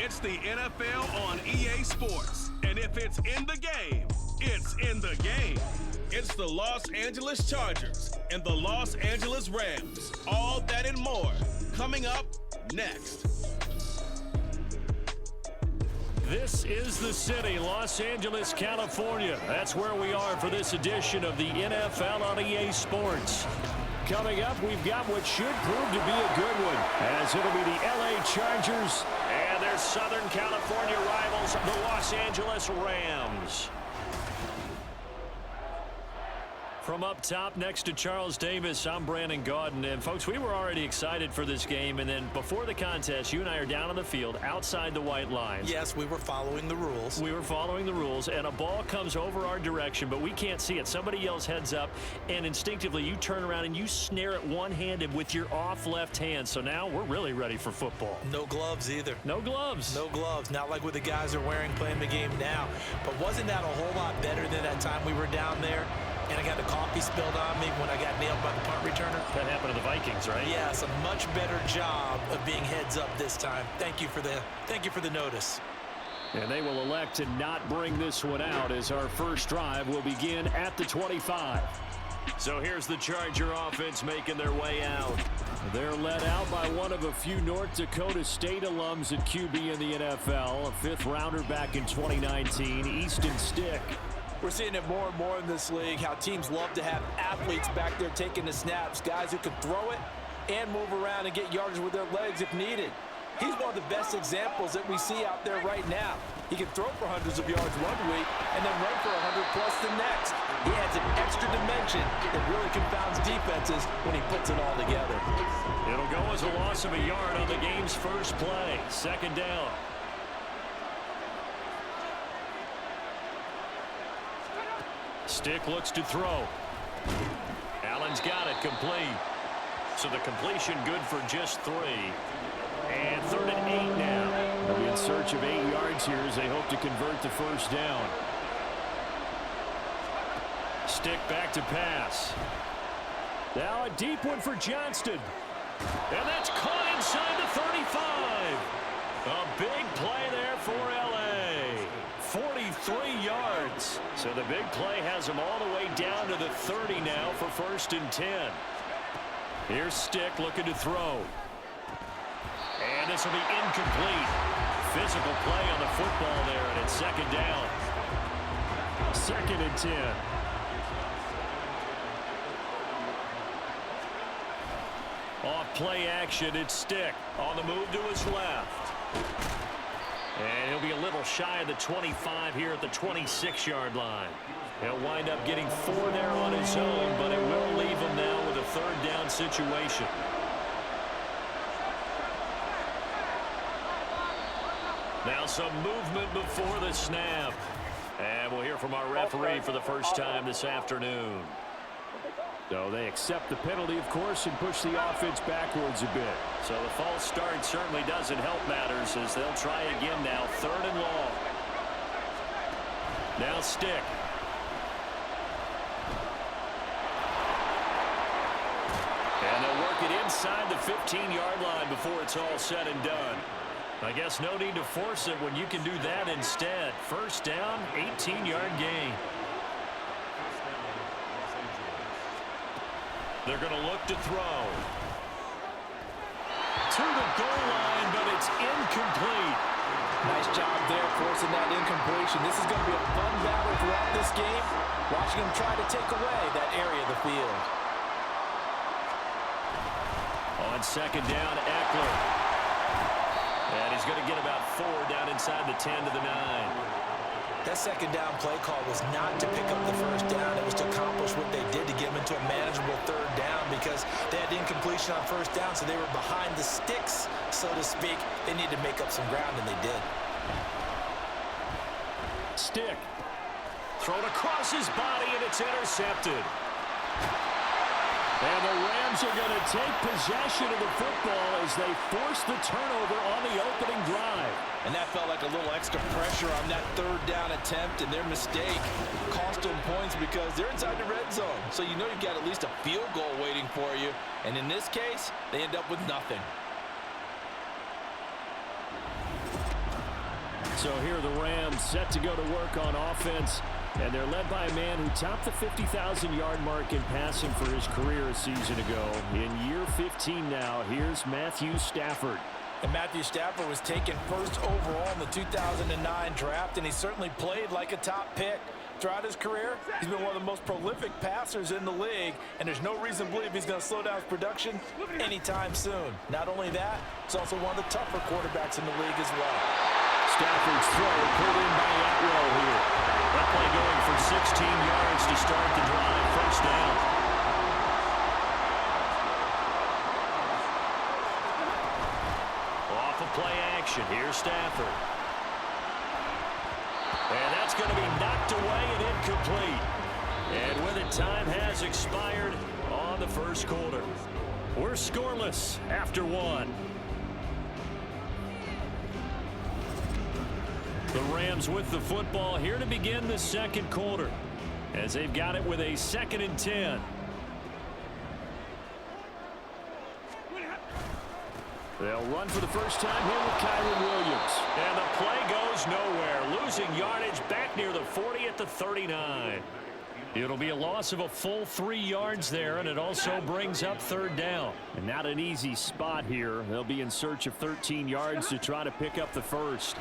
It's the NFL on EA Sports. And if it's in the game, it's in the game. It's the Los Angeles Chargers and the Los Angeles Rams. All that and more coming up next. This is the city, Los Angeles, California. That's where we are for this edition of the NFL on EA Sports. Coming up, we've got what should prove to be a good one, as it'll be the LA Chargers and their Southern California rivals, the Los Angeles Rams. From up top next to Charles Davis, I'm Brandon Gaudin. And, folks, we were already excited for this game. And then before the contest, you and I are down on the field outside the white lines. Yes, we were following the rules. We were following the rules, and a ball comes over our direction, but we can't see it. Somebody yells heads up, and instinctively you turn around and you snare it one-handed with your off left hand. So now we're really ready for football. No gloves either. No gloves. No gloves. Not like what the guys are wearing playing the game now. But wasn't that a whole lot better than that time we were down there? And I got the coffee spilled on me when I got nailed by the punt returner. That happened to the Vikings, right? Yes, a much better job of being heads up this time. Thank you for the notice. And they will elect to not bring this one out as our first drive will begin at the 25. So here's the Charger offense making their way out. They're led out by one of a few North Dakota State alums at QB in the NFL, a fifth-rounder back in 2019, Easton Stick. We're seeing it more and more in this league, how teams love to have athletes back there taking the snaps, guys who can throw it and move around and get yardage with their legs if needed. He's one of the best examples that we see out there right now. He can throw for hundreds of yards one week and then run for 100-plus the next. He adds an extra dimension that really confounds defenses when he puts it all together. It'll go as a loss of a yard on the game's first play. Second down. Stick looks to throw. Allen's got it complete. So the completion good for just 3. And 3rd and 8 now. They'll be in search of 8 yards here as they hope to convert the first down. Stick back to pass. Now a deep one for Johnston. And that's caught inside the 35. A big play there for LA. 43 yards. So the big play has them all the way down to the 30 now for 1st and 10. Here's Stick looking to throw. And this will be incomplete. Physical play on the football there, and it's 2nd down. 2nd and 10. Off play action, it's Stick on the move to his left. And he'll be a little shy of the 25 here at the 26-yard line. He'll wind up getting 4 there on his own, but it will leave him now with a 3rd down situation. Now some movement before the snap. And we'll hear from our referee for the first time this afternoon. So they accept the penalty, of course, and push the offense backwards a bit. So the false start certainly doesn't help matters as they'll try again now, 3rd and long. Now Stick. And they'll work it inside the 15-yard line before it's all said and done. I guess no need to force it when you can do that instead. 1st down, 18-yard gain. They're going to look to throw. To the goal line, but it's incomplete. Nice job there forcing that incompletion. This is going to be a fun battle throughout this game. Watching him try to take away that area of the field. On 2nd down, Eckler. And he's going to get about 4 down inside the 10 to the 9. That 2nd down play call was not to pick up the 1st down. It was to accomplish what they did to get them into a manageable 3rd down because they had incompletion on 1st down, so they were behind the sticks, so to speak. They needed to make up some ground, and they did. Stick. Thrown across his body, and it's intercepted. And the Rams are going to take possession of the football as they force the turnover on the opening drive. And that felt like a little extra pressure on that 3rd down attempt, and their mistake cost them points because they're inside the red zone. So you know you've got at least a field goal waiting for you. And in this case, they end up with nothing. So here are the Rams set to go to work on offense. And they're led by a man who topped the 50,000-yard mark in passing for his career a season ago. In year 15 now, here's Matthew Stafford. And Matthew Stafford was taken first overall in the 2009 draft, and he certainly played like a top pick. Throughout his career, he's been one of the most prolific passers in the league, and there's no reason to believe he's going to slow down his production anytime soon. Not only that, he's also one of the tougher quarterbacks in the league as well. Stafford's throw pulled in by Atwell here. That play going for 16 yards to start the drive. First down. Off of play action. Here's Stafford. And that's going to be knocked away and incomplete. And with it, time has expired on the first quarter. We're scoreless after one. The Rams with the football here to begin the second quarter as they've got it with a 2nd and 10. They'll run for the first time here with Kyron Williams. And the play goes nowhere. Losing yardage back near the 40 at the 39. It'll be a loss of a full 3 yards there, and it also brings up 3rd down. And not an easy spot here. They'll be in search of 13 yards to try to pick up the first.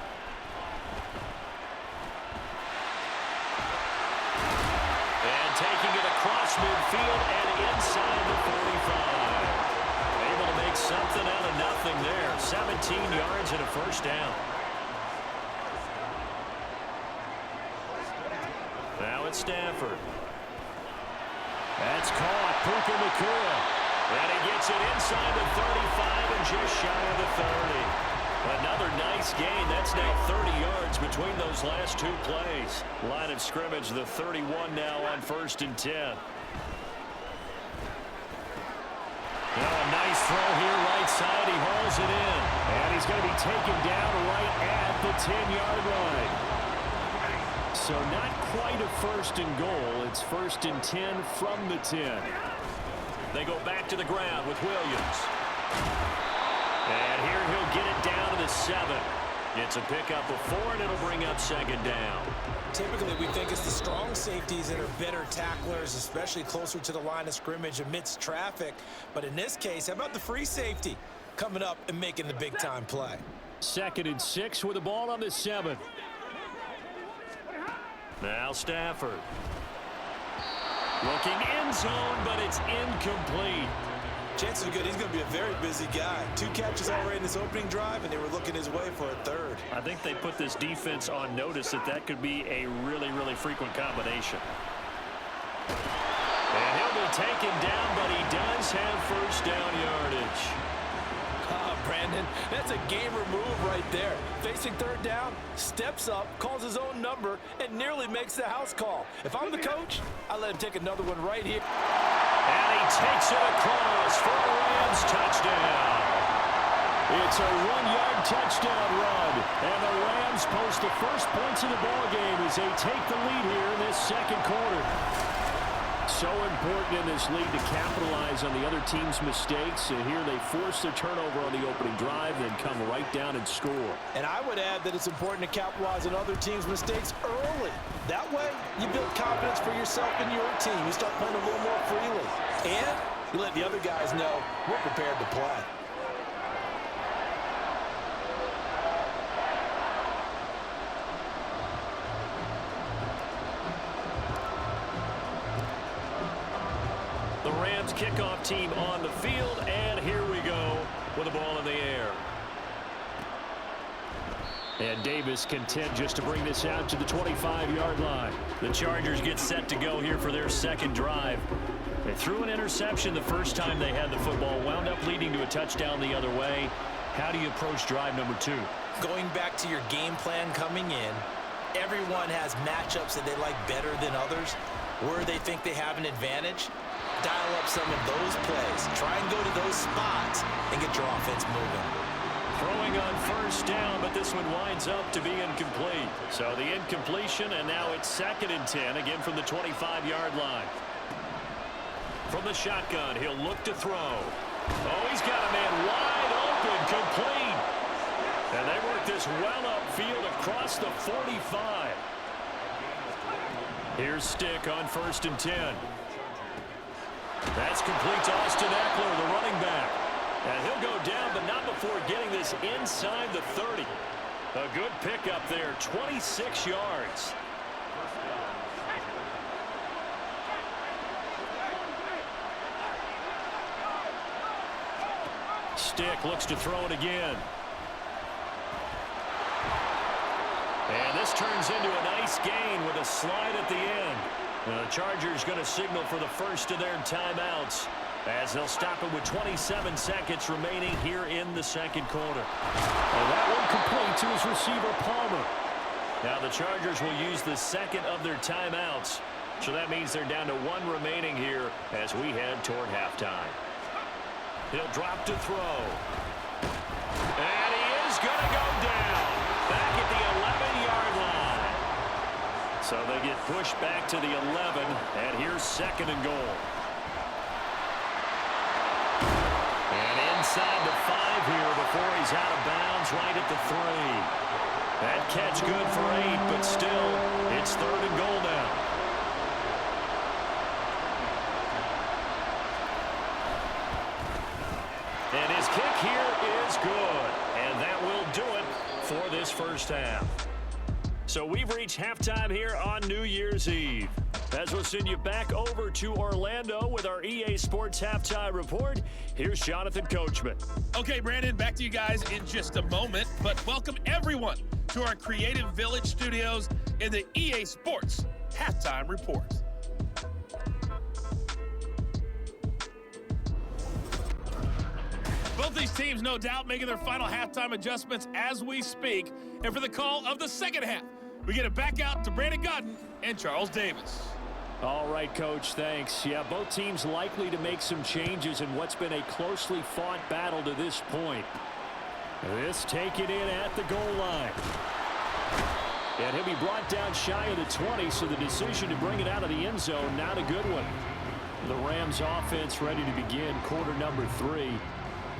And taking it across midfield and inside the 45. Able to make something out of nothing there. 17 yards and a first down. Now it's Stafford. That's caught. Puka Nacua. And he gets it inside the 35 and just shy of the 30. Another nice gain. That's now 30 yards between those last 2 plays. Line of scrimmage, the 31 now on 1st and 10. Now a nice throw here right side. He hauls it in. And he's going to be taken down right at the 10-yard line. So not quite a 1st and goal. It's 1st and 10 from the 10. They go back to the ground with Williams. And here he'll get it down to the 7. It's a pickup of 4, and it'll bring up 2nd down. Typically, we think it's the strong safeties that are better tacklers, especially closer to the line of scrimmage amidst traffic. But in this case, how about the free safety coming up and making the big-time play? 2nd and 6 with the ball on the 7. Now Stafford. Looking end zone, but it's incomplete. Chances are good he's going to be a very busy guy. 2 catches already in this opening drive, and they were looking his way for a 3rd. I think they put this defense on notice that could be a really, really frequent combination. And he'll be taken down, but he does have first down yardage. Brandon, that's a gamer move right there. Facing 3rd down, steps up, calls his own number, and nearly makes the house call. If I'm the coach, I let him take another one right here. And he takes it across for a Rams touchdown. It's a 1-yard touchdown run. And the Rams post the first points of the ballgame as they take the lead here in this second quarter. So important in this league to capitalize on the other team's mistakes. And here they force the turnover on the opening drive, then come right down and score. And I would add that it's important to capitalize on other teams' mistakes early. That way, you build confidence for yourself and your team. You start playing a little more freely. And you let the other guys know we're prepared to play. The Rams kickoff team on the field, and here we go with the ball in the air. And Davis content just to bring this out to the 25-yard line. The Chargers get set to go here for their second drive. They threw an interception the first time they had the football, wound up leading to a touchdown the other way. How do you approach drive number 2? Going back to your game plan coming in, everyone has matchups that they like better than others. Where they think they have an advantage, dial up some of those plays. Try and go to those spots and get your offense moving. Throwing on first down, but this one winds up to be incomplete. So the incompletion, and now it's 2nd and 10, again from the 25-yard line. From the shotgun, he'll look to throw. Oh, he's got a man wide open, complete. And they work this well upfield across the 45. Here's Stick on 1st and 10. That's complete to Austin Eckler, the running back. And he'll go down, but not before getting this inside the 30. A good pickup there, 26 yards. Stick looks to throw it again. And this turns into a nice gain with a slide at the end. Now the Chargers going to signal for the first of their timeouts as they'll stop it with 27 seconds remaining here in the second quarter. And that one complete to his receiver, Palmer. Now the Chargers will use the second of their timeouts. So that means they're down to one remaining here as we head toward halftime. He'll drop to throw. And he is going to go down. Back at the 11-yard line. So they get pushed back to the 11, and here's 2nd and goal. And inside the 5 here before he's out of bounds right at the 3. That catch good for 8, but still, it's 3rd and goal now. And his kick here is good. And that will do it for this first half. So we've reached halftime here on New Year's Eve. As we'll send you back over to Orlando with our EA Sports Halftime Report, here's Jonathan Coachman. Okay, Brandon, back to you guys in just a moment. But welcome everyone to our Creative Village studios in the EA Sports Halftime Report. Both these teams, no doubt, making their final halftime adjustments as we speak. And for the call of the second half, we get it back out to Brandon Godden and Charles Davis. All right, Coach, thanks. Yeah, both teams likely to make some changes in what's been a closely fought battle to this point. This taken in at the goal line. And he'll be brought down shy of the 20, so the decision to bring it out of the end zone, not a good one. The Rams offense ready to begin quarter number 3.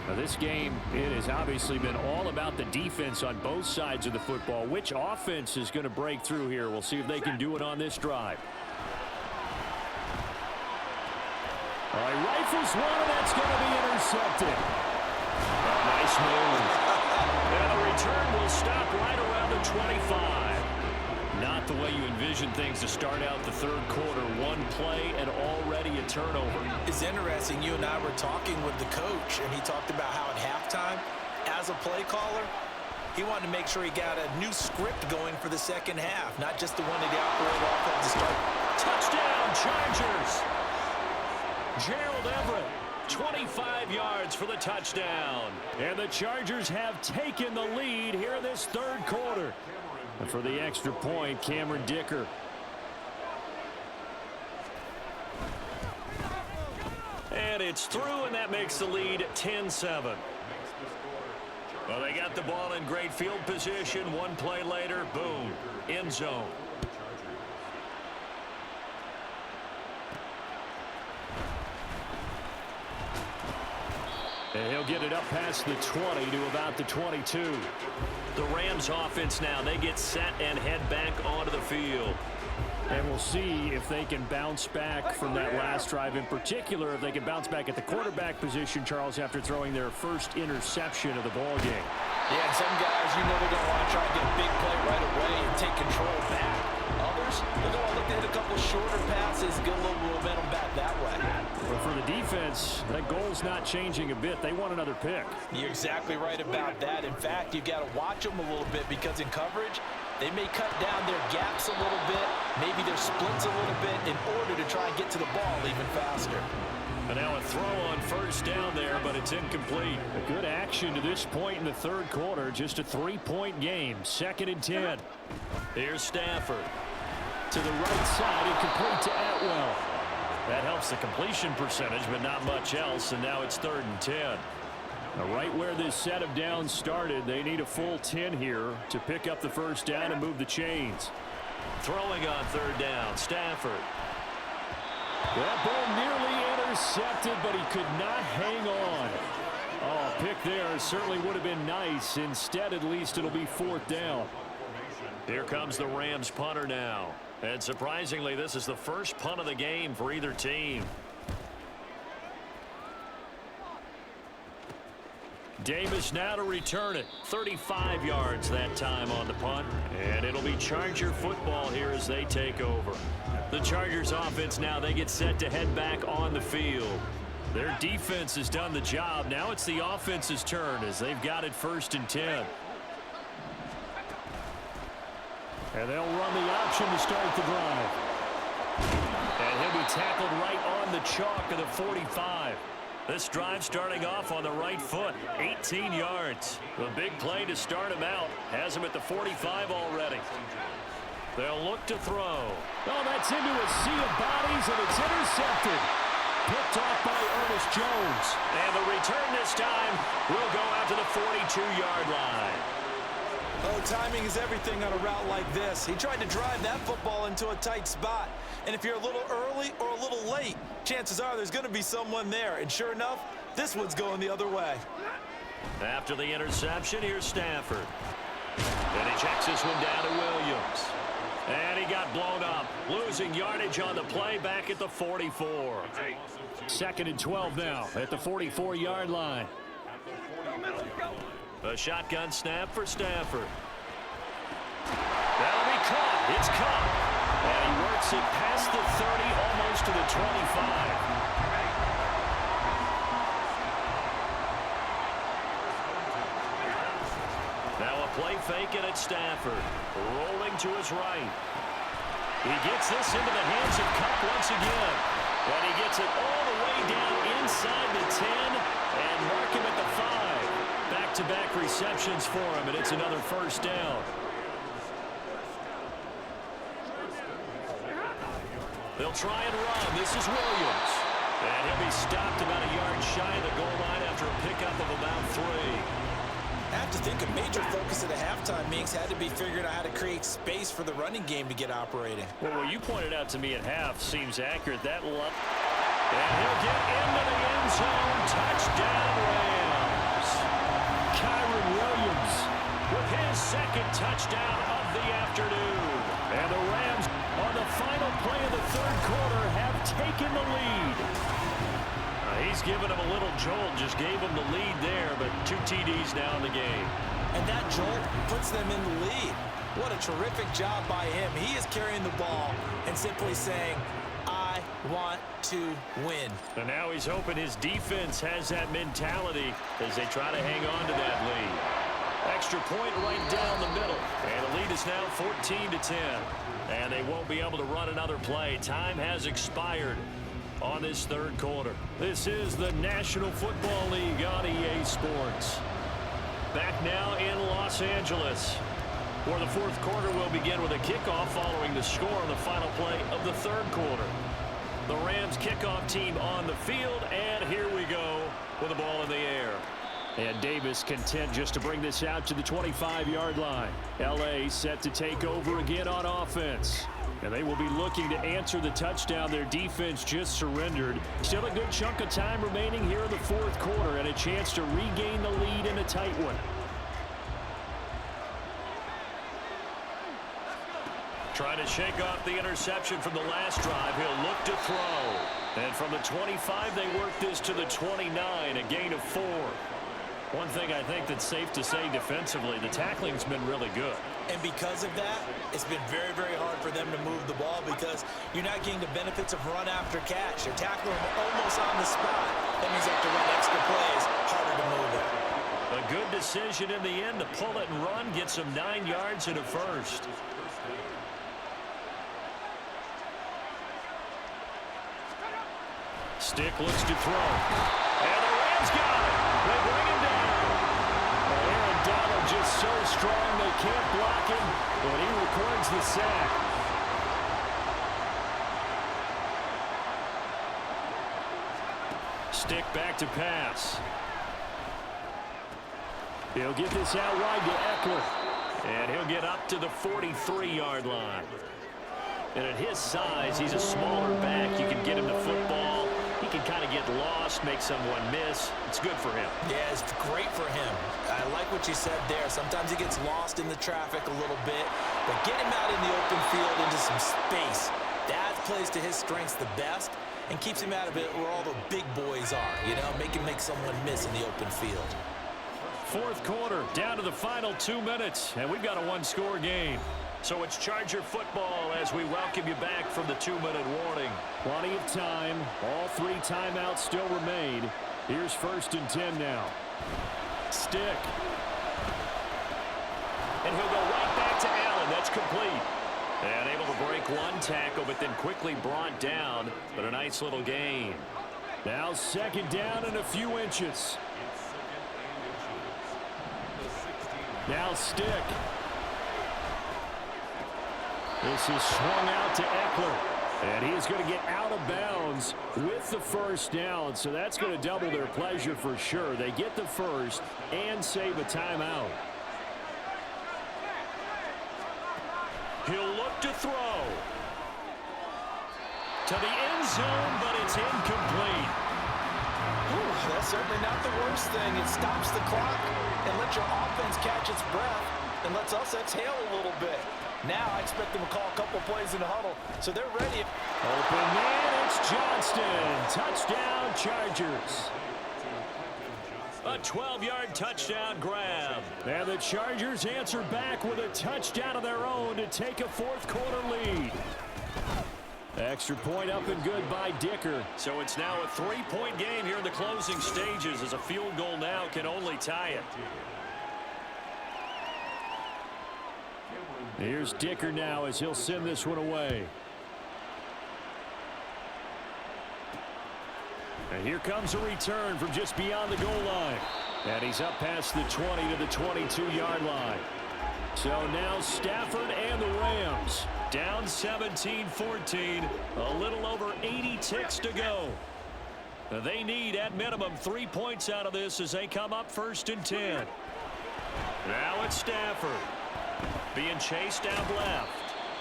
Now this game, it has obviously been all about the defense on both sides of the football. Which offense is going to break through here? We'll see if they can do it on this drive. All right, rifles one, and that's going to be intercepted. Nice move. And the return will stop right around the 25. Not the way you envision things to start out the third quarter. One play and already a turnover. It's interesting. You and I were talking with the coach, and he talked about how at halftime, as a play caller, he wanted to make sure he got a new script going for the second half, not just the one that he operated off of to start. Touchdown, Chargers. Gerald Everett, 25 yards for the touchdown. And the Chargers have taken the lead here in this third quarter. And for the extra point, Cameron Dicker. And it's through, and that makes the lead 10-7. Well, they got the ball in great field position. One play later, boom, end zone. And he'll get it up past the 20 to about the 22. The Rams offense now, they get set and head back onto the field. And we'll see if they can bounce back from that last drive. In particular, if they can bounce back at the quarterback position, Charles, after throwing their first interception of the ball game. Yeah, some guys, you know they're going to want to try and get a big play right away and take control back. Others, they're going to look to hit a couple shorter passes, get a little momentum back that way. But for the defense, that goal's not changing a bit. They want another pick. You're exactly right about that. In fact, you've got to watch them a little bit because in coverage, they may cut down their gaps a little bit, maybe their splits a little bit in order to try and get to the ball even faster. And now a throw on first down there, but it's incomplete. A good action to this point in the third quarter. Just a 3-point game. 2nd and 10. Here's Stafford. To the right side, incomplete to Atwell. That helps the completion percentage, but not much else. And now it's 3rd and 10. Now right where this set of downs started, they need a full 10 here to pick up the first down and move the chains. Throwing on 3rd down, Stafford. That ball nearly intercepted, but he could not hang on. Oh, a pick there certainly would have been nice. Instead, at least it'll be 4th down. Here comes the Rams punter now. And surprisingly, this is the first punt of the game for either team. Davis now to return it. 35 yards that time on the punt. And it'll be Charger football here as they take over. The Chargers offense now, they get set to head back on the field. Their defense has done the job. Now it's the offense's turn as they've got it 1st and 10. And they'll run the option to start the drive. And he'll be tackled right on the chalk of the 45. This drive starting off on the right foot. 18 yards. The big play to start him out. Has him at the 45 already. They'll look to throw. Oh, that's into a sea of bodies, and it's intercepted. Picked off by Ernest Jones. And the return this time will go out to the 42-yard line. Oh, timing is everything on a route like this. He tried to drive that football into a tight spot. And if you're a little early or a little late, chances are there's going to be someone there. And sure enough, this one's going the other way. After the interception, here's Stafford. And he checks this one down to Williams. And he got blown up. Losing yardage on the play back at the 44. 2nd and 12 now at the 44-yard line. A shotgun snap for Stafford. That'll be caught. It's caught. And he works it past the 30, almost to the 25. Play fake it at Stafford. Rolling to his right. He gets this into the hands of Cup once again. And he gets it all the way down inside the 10 and mark him at the 5. Back-to-back receptions for him, and it's another 1st down. They'll try and run. This is Williams. And he'll be stopped about a yard shy of the goal line after a pickup of about 3. I have to think a major focus at the halftime means had to be figuring out how to create space for the running game to get operating. Well, what you pointed out to me at half seems accurate. That and he'll get into the end zone. Touchdown, Rams. Kyron Williams with his 2nd touchdown of the afternoon. And the Rams, on the final play of the 3rd quarter, have taken the lead. He's given him a little jolt, just gave him the lead there, but 2 TDs now in the game. And that jolt puts them in the lead. What a terrific job by him. He is carrying the ball and simply saying, I want to win. And now he's hoping his defense has that mentality as they try to hang on to that lead. Extra point right down the middle. And the lead is now 14-10. And they won't be able to run another play. Time has expired on this 3rd quarter. This is the National Football League on EA Sports. Back now in Los Angeles, where the 4th quarter will begin with a kickoff following the score on the final play of the 3rd quarter. The Rams kickoff team on the field, and here we go with the ball in the air. And Davis content just to bring this out to the 25-yard line. LA set to take over again on offense. And they will be looking to answer the touchdown their defense just surrendered. Still a good chunk of time remaining here in the 4th quarter and a chance to regain the lead in a tight one. Trying to shake off the interception from the last drive. He'll look to throw. And from the 25, they work this to the 29, a gain of 4. One thing I think that's safe to say defensively, the tackling's been really good. And because of that, it's been very, very hard for them to move the ball because you're not getting the benefits of run after catch. You're tackling them almost on the spot. That means you have to run extra plays, harder to move it. A good decision in the end to pull it and run, get some 9 yards and a 1st. Stick looks to throw. And the Rams got it. They bring him down. Aaron Donald just so strong they can't block him, but he records the sack. Stick back to pass. He'll get this out wide to Eckler. And he'll get up to the 43-yard line. And at his size, he's a smaller back. You can get him the football. He can kind of get lost, make someone miss. It's good for him. Yeah, it's great for him. I like what you said there. Sometimes he gets lost in the traffic a little bit, but get him out in the open field into some space. That plays to his strengths the best and keeps him out of it where all the big boys are, make him make someone miss in the open field. Fourth quarter, down to the final 2 minutes, and we've got a one-score game. So it's Charger football as we welcome you back from the 2-minute warning. Plenty of time. All 3 timeouts still remain. Here's 1st and 10 now. Stick. And he'll go right back to Allen. That's complete. And able to break one tackle, but then quickly brought down. But a nice little gain. Now 2nd down and a few inches. Now Stick. This is swung out to Eckler. And he's going to get out of bounds with the 1st down. So that's going to double their pleasure for sure. They get the 1st and save a timeout. He'll look to throw. To the end zone, but it's incomplete. Whew, that's certainly not the worst thing. It stops the clock and lets your offense catch its breath and lets us exhale a little bit. Now I expect them to call a couple plays in the huddle, so they're ready. Open man, it's Johnston. Touchdown, Chargers. A 12-yard touchdown grab. And the Chargers answer back with a touchdown of their own to take a 4th quarter lead. Extra point up and good by Dicker. So it's now a 3-point game here in the closing stages as a field goal now can only tie it. Here's Dicker now as he'll send this one away. And here comes a return from just beyond the goal line. And he's up past the 20 to the 22-yard line. So now Stafford and the Rams down 17-14. A little over 80 ticks to go. They need at minimum 3 points out of this as they come up 1st and 10. Now it's Stafford. Being chased down left.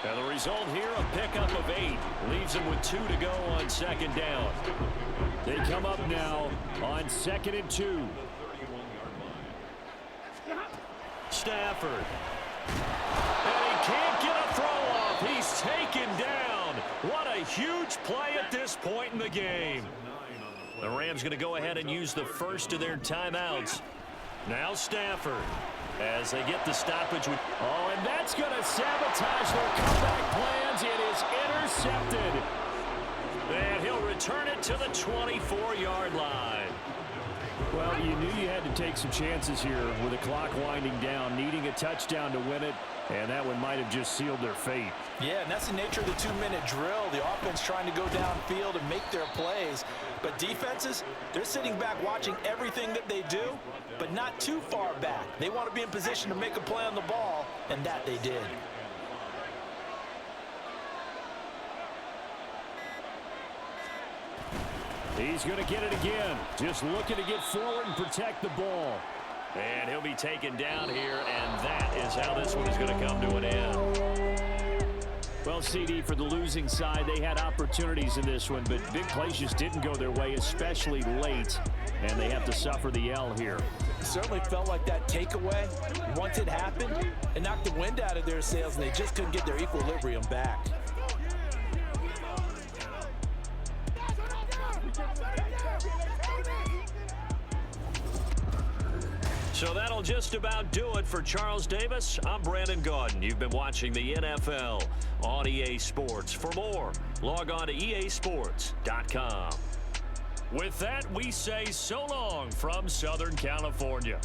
And the result here, a pickup of 8. Leaves him with 2 to go on 2nd down. They come up now on 2nd and 2. Stafford. And he can't get a throw off. He's taken down. What a huge play at this point in the game. The Rams going to go ahead and use the 1st of their timeouts. Now Stafford. As they get the stoppage with... Oh, and that's going to sabotage their comeback plans. It is intercepted. And he'll return it to the 24-yard line. Well, you knew you had to take some chances here with the clock winding down, needing a touchdown to win it, and that one might have just sealed their fate. Yeah, and that's the nature of the 2-minute drill. The offense trying to go downfield and make their plays. But defenses, they're sitting back watching everything that they do, but not too far back. They want to be in position to make a play on the ball, and that they did. He's going to get it again. Just looking to get forward and protect the ball. And he'll be taken down here, and that is how this one is going to come to an end. Well, CD, for the losing side, they had opportunities in this one, but big plays just didn't go their way, especially late, and they have to suffer the L here. It certainly felt like that takeaway, once it happened, it knocked the wind out of their sails, and they just couldn't get their equilibrium back. So that'll just about do it for Charles Davis. I'm Brandon Gaudin. You've been watching the NFL on EA Sports. For more, log on to easports.com. With that, we say so long from Southern California.